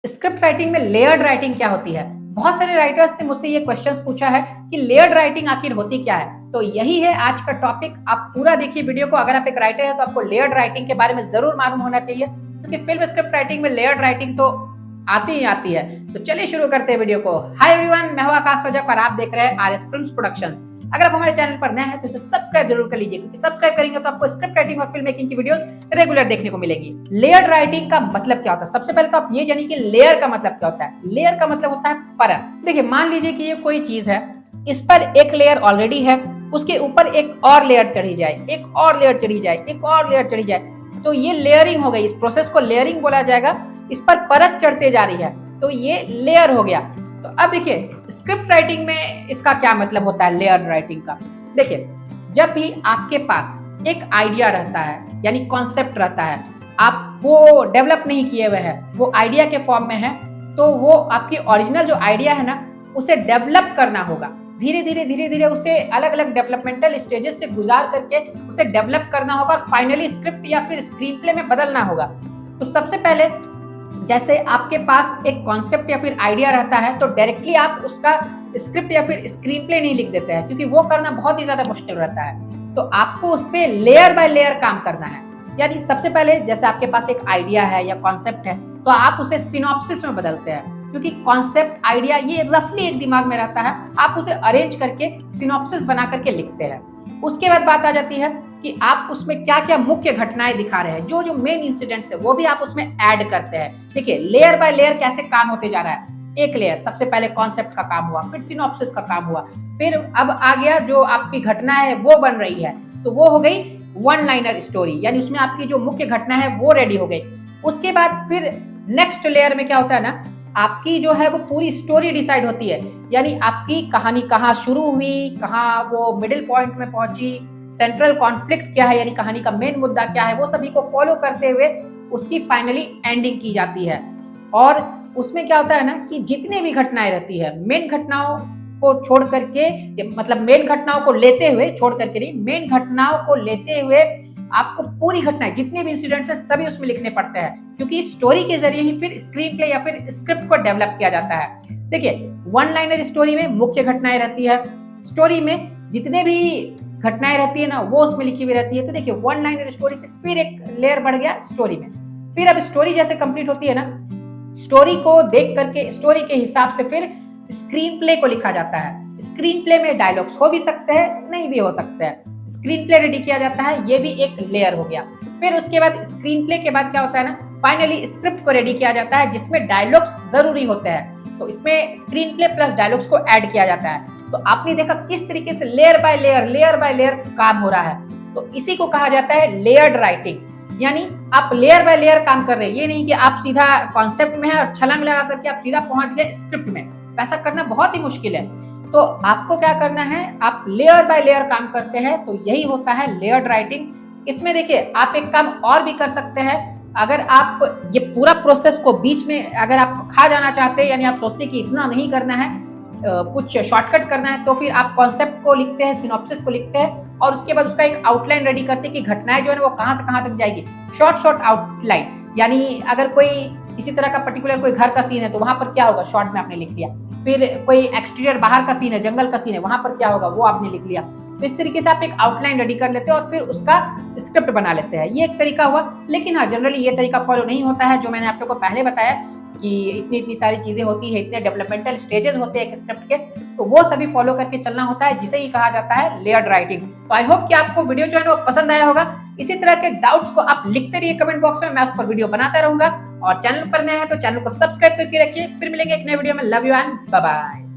Script writing में layered writing क्या होती है? बहुत सारे राइटर्स ने मुझसे ये क्वेश्चंस पूछा है कि लेयर्ड राइटिंग आखिर होती क्या है। तो यही है आज का टॉपिक। आप पूरा देखिए वीडियो को। अगर आप एक राइटर हैं तो आपको लेयर्ड राइटिंग के बारे में जरूर मालूम होना चाहिए, क्योंकि फिल्म स्क्रिप्ट राइटिंग में लेयर्ड राइटिंग तो आती ही आती है। तो चलिए शुरू करते हैं वीडियो को। हाय एवरीवन, मैं हूं आकाश रजक और आप देख रहे हैं आरएस फिल्म्स प्रोडक्शंस। अगर आप हमारे चैनल पर नए हैं तो इसे सब्सक्राइब जरूर कर लीजिए, क्योंकि सब्सक्राइब करेंगे तो आपको स्क्रिप्ट राइटिंग और फिल्म मेकिंग की वीडियोस रेगुलर देखने को मिलेगी। लेयर्ड राइटिंग का मतलब क्या होता है? सबसे पहले तो आप ये जानिए कि लेयर का मतलब क्या होता है। लेयर का मतलब होता है परत। देखिए, मान लीजिए कि ये कोई चीज है, इस पर एक लेयर ऑलरेडी है, उसके ऊपर एक और लेयर चढ़ी जाए, एक और लेयर चढ़ी जाए, एक और लेयर चढ़ी जाए, तो ये लेयरिंग हो गई। इस प्रोसेस को लेयरिंग बोला जाएगा। इस पर परत चढ़ते जा रही है तो ये लेयर हो गया। तो अब देखिए, स्क्रिप्ट राइटिंग में इसका क्या मतलब होता है लेयर्ड राइटिंग का। देखिए, जब भी आपके पास एक आइडिया रहता है, यानी कॉन्सेप्ट रहता है, आप वो डेवलप नहीं किए हुए हैं, वो आइडिया के फॉर्म में है, तो वो आपकी ओरिजिनल जो आइडिया है ना, उसे डेवलप करना होगा। धीरे धीरे उसे अलग अलग डेवलपमेंटल स्टेजेस से गुजार करके उसे डेवलप करना होगा और फाइनली स्क्रिप्ट या फिर स्क्रीन प्ले में बदलना होगा। तो सबसे पहले, जैसे आपके पास एक कॉन्सेप्ट या फिर आइडिया रहता है, तो डायरेक्टली आप उसका स्क्रिप्ट या फिर स्क्रीन प्ले नहीं लिख देते हैं, क्योंकि वो करना बहुत ही ज्यादा मुश्किल रहता है। तो आपको उस पर लेयर बाय लेयर काम करना है। यानी सबसे पहले, जैसे आपके पास एक आइडिया है या कॉन्सेप्ट है, तो आप उसे सिनॉप्सिस में बदलते हैं, क्योंकि कॉन्सेप्ट आइडिया ये रफली एक दिमाग में रहता है। आप उसे अरेंज करके सिनॉप्सिस बना करके लिखते हैं। उसके बाद बात आ जाती है कि आप उसमें क्या क्या मुख्य घटनाएं दिखा रहे हैं, जो जो मेन इंसिडेंट्स है वो भी आप उसमें ऐड करते हैं। देखिए, लेयर बाय लेयर कैसे काम होते जा रहा है। एक लेयर, सबसे पहले कॉन्सेप्ट का काम हुआ, फिर सिनॉप्सिस का काम हुआ, फिर अब आ गया जो आपकी घटना है वो बन रही है, तो वो हो गई वन लाइनर स्टोरी, यानी उसमें आपकी जो मुख्य घटना है वो रेडी हो गई। उसके बाद फिर नेक्स्ट लेयर में क्या होता है ना, आपकी जो है वो पूरी स्टोरी डिसाइड होती है। यानी आपकी कहानी कहाँ शुरू हुई, कहाँ वो मिडिल पॉइंट में पहुंची, सेंट्रल कॉन्फ्लिक्ट क्या है, यानी कहानी का मेन मुद्दा क्या है, वो सभी को फॉलो करते हुए उसकी फाइनली एंडिंग की जाती है। और उसमें क्या होता है ना कि जितनी भी घटनाएं रहती है, मेन घटनाओं को छोड़ करके, मतलब मेन घटनाओं को लेते हुए, छोड़ करके नहीं, मेन घटनाओं को लेते हुए आपको पूरी घटनाएं, जितने भी इंसिडेंट्स हैं, सभी उसमें लिखने पड़ते हैं, क्योंकि स्टोरी के जरिए ही फिर स्क्रीन प्ले या फिर स्क्रिप्ट को डेवलप किया जाता है। देखिए, वन लाइनर स्टोरी में मुख्य घटनाएं रहती है, स्टोरी में जितने भी घटनाएं रहती है ना, वो उसमें लिखी हुई रहती है। तो देखिए, वन लाइनर स्टोरी से फिर एक लेयर बढ़ गया स्टोरी में। फिर अब स्टोरी जैसे कंप्लीट होती है ना, स्टोरी को देख करके, स्टोरी के हिसाब से फिर स्क्रीन प्ले को लिखा जाता है। स्क्रीन प्ले में डायलॉग्स हो भी सकते हैं, नहीं भी हो सकते हैं। स्क्रीन प्ले रेडी किया जाता है, ये भी एक लेयर हो गया। फिर उसके बाद स्क्रीन प्ले के बाद क्या होता है ना, फाइनली स्क्रिप्ट को रेडी किया जाता है, जिसमें डायलॉग्स जरूरी होते हैं। तो इसमें स्क्रीन प्ले प्लस डायलॉग्स को ऐड किया जाता है। तो आपने देखा किस तरीके से लेयर बाय लेयर काम हो रहा है। तो इसी को कहा जाता है लेयर्ड राइटिंग। यानी आप लेयर बाय लेयर काम कर रहे हैं, ये नहीं कि आप सीधा कॉन्सेप्ट में है और छलांग लगा करके आप सीधा पहुंच गए स्क्रिप्ट में। ऐसा करना बहुत ही मुश्किल है। तो आपको क्या करना है, आप लेयर बाय लेयर काम करते हैं, तो यही होता है लेयर्ड राइटिंग। इसमें देखिए, आप एक काम और भी कर सकते हैं। अगर आप ये पूरा प्रोसेस को बीच में अगर आप खा जाना चाहते हैं, यानी आप सोचते हैं कि इतना नहीं करना है, कुछ शॉर्टकट करना है, तो फिर आप कॉन्सेप्ट को लिखते हैं, सिनॉप्सिस को लिखते हैं, और उसके बाद उसका एक आउटलाइन रेडी करते हैं कि घटनाएं जो है वो कहां से कहां तक जाएगी। शॉर्ट आउटलाइन, यानी अगर कोई किसी तरह का पर्टिकुलर कोई घर का सीन है तो वहां पर क्या होगा, शॉर्ट में आपने लिख लिया। फिर कोई एक्सटीरियर बाहर का सीन है, जंगल का सीन है, वहां पर क्या होगा वो आपने लिख लिया। तो इस तरीके से आप एक आउटलाइन रेडी कर लेते हैं और फिर उसका स्क्रिप्ट बना लेते हैं। ये एक तरीका हुआ। लेकिन हाँ, जनरली ये तरीका फॉलो नहीं होता है, जो मैंने आप लोगों को पहले बताया कि इतनी सारी चीजें होती है, इतने डेवलपमेंटल स्टेजेस होते हैं एक स्क्रिप्ट के, तो वो सभी फॉलो करके चलना होता है, जिसे ही कहा जाता है लेयर्ड राइटिंग। तो आई होप कि आपको वीडियो जो है वो पसंद आया होगा। इसी तरह के डाउट्स को आप लिखते रहिए कमेंट बॉक्स में, मैं उस पर वीडियो बनाता रहूंगा। और चैनल पर नए हैं तो चैनल को सब्सक्राइब करके रखिए। फिर मिलेंगे एक नए वीडियो में। Love you and bye bye.